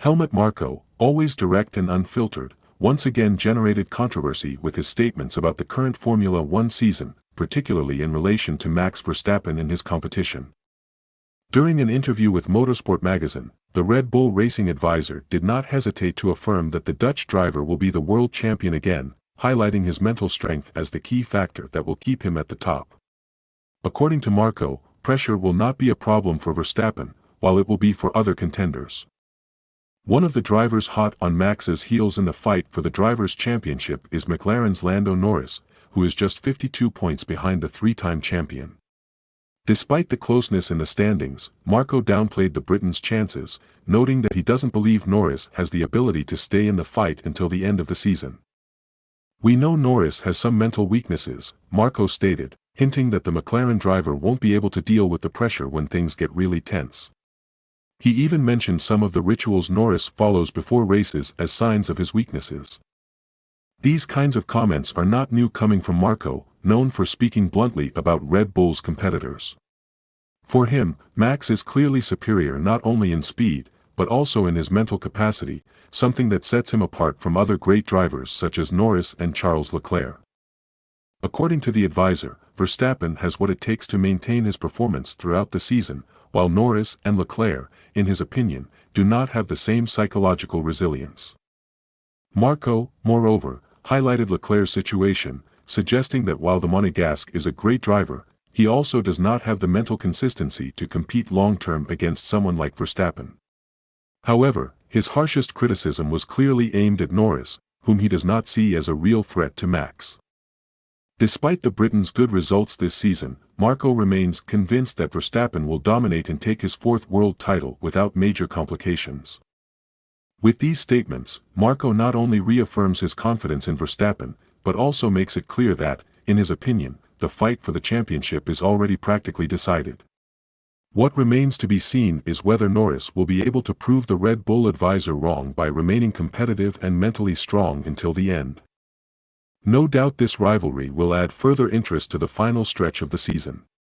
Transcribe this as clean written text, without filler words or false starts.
Helmut Marko, always direct and unfiltered, once again generated controversy with his statements about the current Formula One season, particularly in relation to Max Verstappen and his competition. During an interview with Motorsport-Magazin, the Red Bull racing advisor did not hesitate to affirm that the Dutch driver will be the world champion again, highlighting his mental strength as the key factor that will keep him at the top. According to Marko, pressure will not be a problem for Verstappen, while it will be for other contenders. One of the drivers hot on Max's heels in the fight for the Drivers' Championship is McLaren's Lando Norris, who is just 52 points behind the three-time champion. Despite the closeness in the standings, Marko downplayed the Briton's chances, noting that he doesn't believe Norris has the ability to stay in the fight until the end of the season. "We know Norris has some mental weaknesses," Marko stated, hinting that the McLaren driver won't be able to deal with the pressure when things get really tense. He even mentioned some of the rituals Norris follows before races as signs of his weaknesses. These kinds of comments are not new coming from Marko, known for speaking bluntly about Red Bull's competitors. For him, Max is clearly superior not only in speed, but also in his mental capacity, something that sets him apart from other great drivers such as Norris and Charles Leclerc. According to the advisor, Verstappen has what it takes to maintain his performance throughout the season, while Norris and Leclerc, in his opinion, do not have the same psychological resilience. Marko, moreover, highlighted Leclerc's situation, suggesting that while the Monegasque is a great driver, he also does not have the mental consistency to compete long-term against someone like Verstappen. However, his harshest criticism was clearly aimed at Norris, whom he does not see as a real threat to Max. Despite the Briton's good results this season, Marko remains convinced that Verstappen will dominate and take his fourth world title without major complications. With these statements, Marko not only reaffirms his confidence in Verstappen, but also makes it clear that, in his opinion, the fight for the championship is already practically decided. What remains to be seen is whether Norris will be able to prove the Red Bull advisor wrong by remaining competitive and mentally strong until the end. No doubt this rivalry will add further interest to the final stretch of the season.